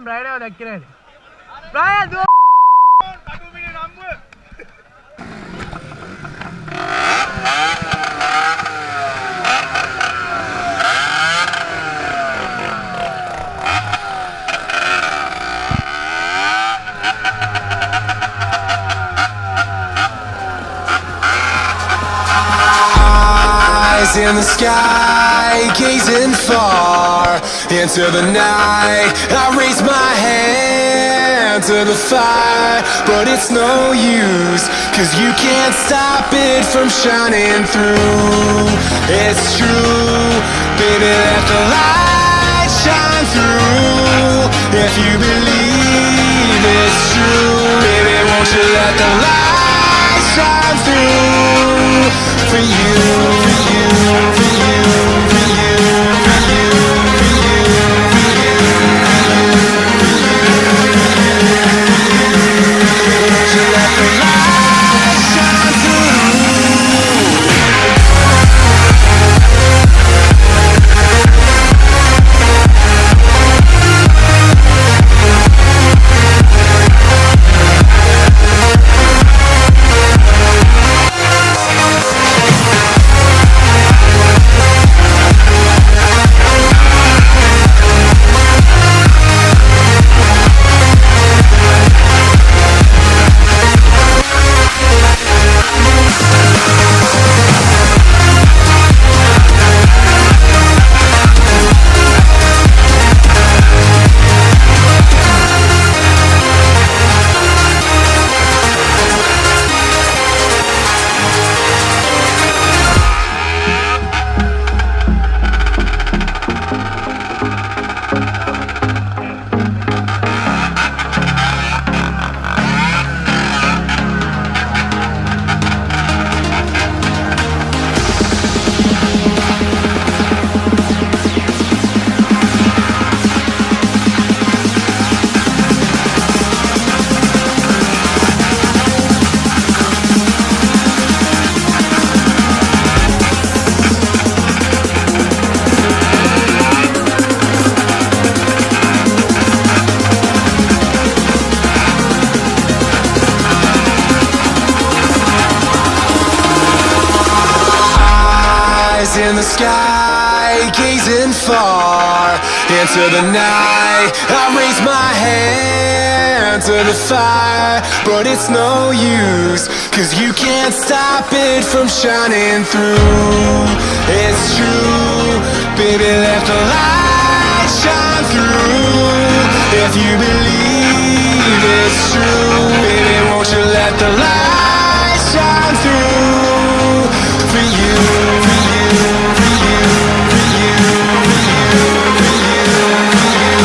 Brian දැක්කේ Brian දුව කටුමිනේ නම්බුව Eyes in the sky, gazing far into the night. I raise my hand to the fire, but it's no use, 'cause you can't stop it from shining through. It's true, baby, let the light shine through. If you believe it's true, baby, won't you let the light shine through for you, for you, for you, for you, for you, for you, for you, won't you let the light shine through? In the sky, gazing far into the night. I raise my hand to the fire, but it's no use, 'cause you can't stop it from shining through. It's true, baby, let the light shine through. If you believe it's true, baby, won't you let the light shine through for you, for you, for you, for you, for you, for you.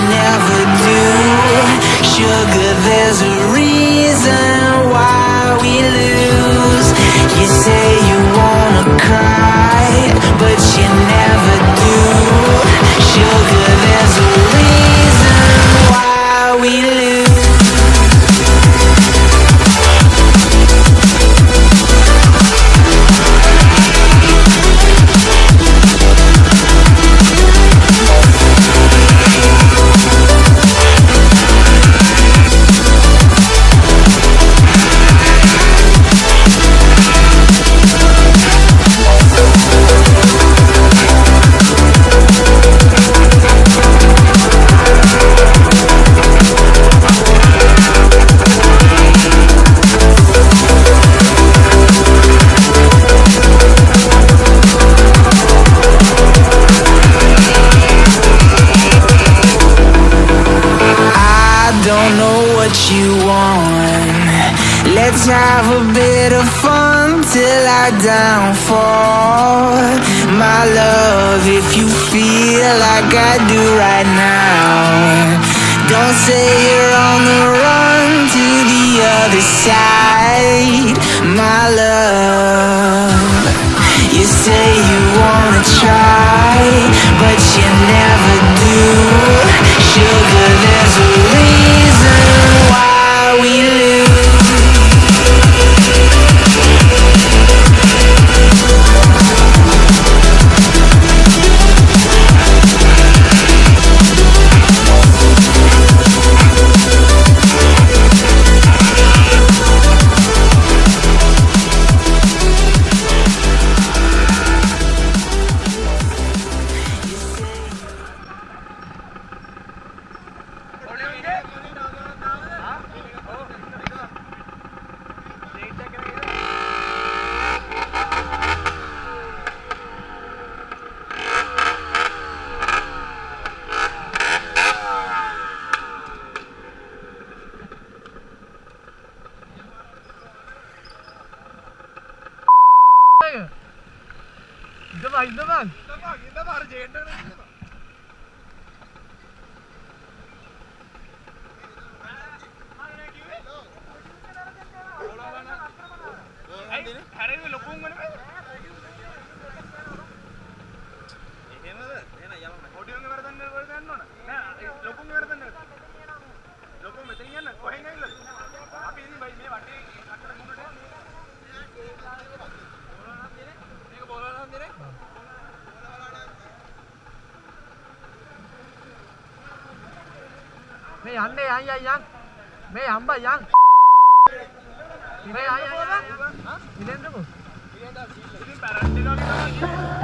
never do. Sugar, there's a reason why we lose. You say you wanna cry, but you never do. Sugar, there's a reason why we lose. Let's have a bit of fun till I downfall. My love, if you feel like I do right now, don't say you're on the run to the other side. My love, you say you wanna try, but you never do. Sugar, there's a reason why we lose. මේ යන්නේ යන් මේ අම්බා යන් මේ අය ඉලෙන්දකෝ ඉතින් පැරන්ට් එක වගේ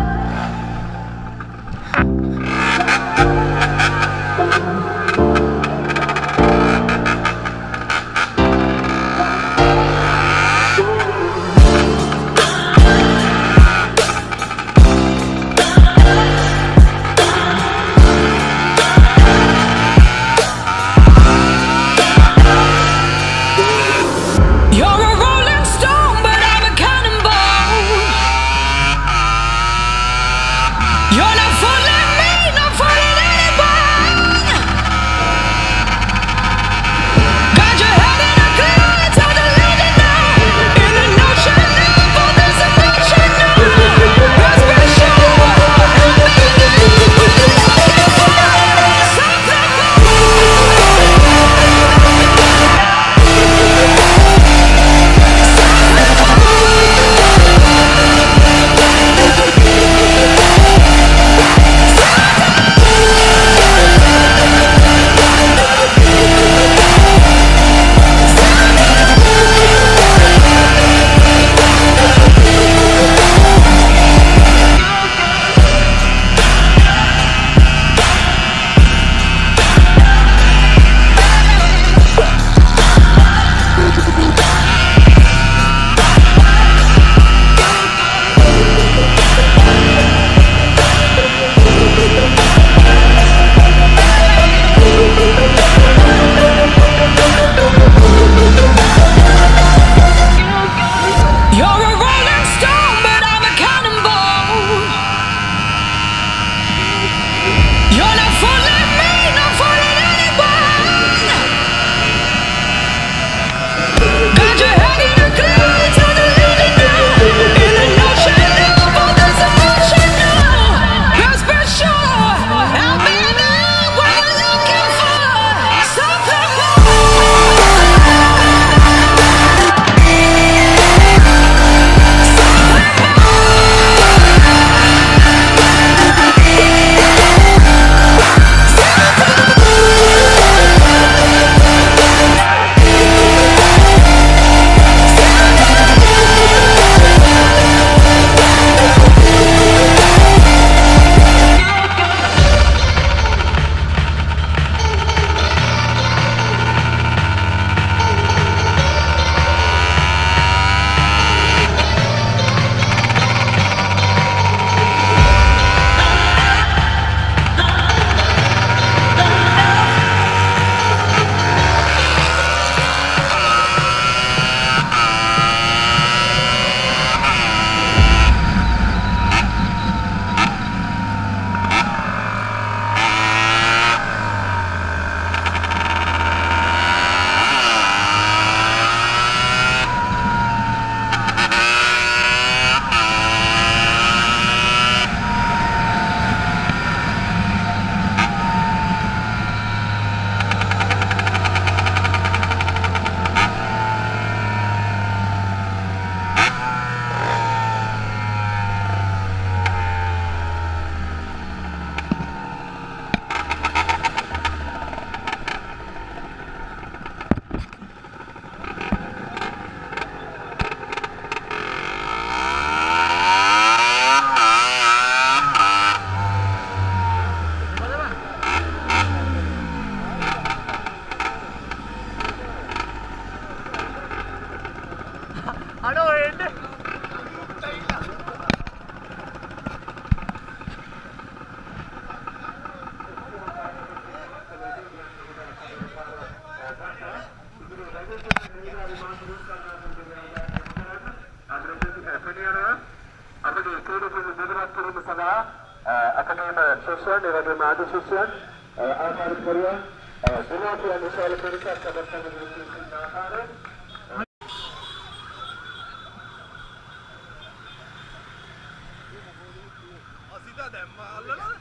සුසන් එවැනි මාද සුසන් ආකාර කරුවා සමාජීය විශාල පරිසර සම්බන්ධ වෙන ආකාරය අසිතා දැම්ම අල්ලලා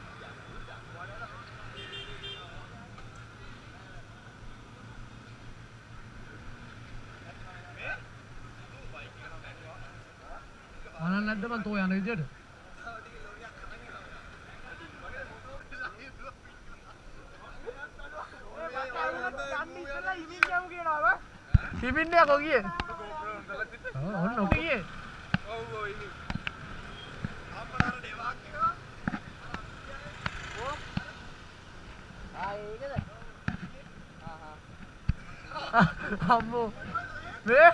අනන් නැද්ද මන් තෝ යන විදියට හිමින්නේ කො ගියේ ඔන්න ඔක ගියේ ඔව් ඔව් ඉනි අපරාර දෙවක් එකවා ඒකද අම්මෝ මේ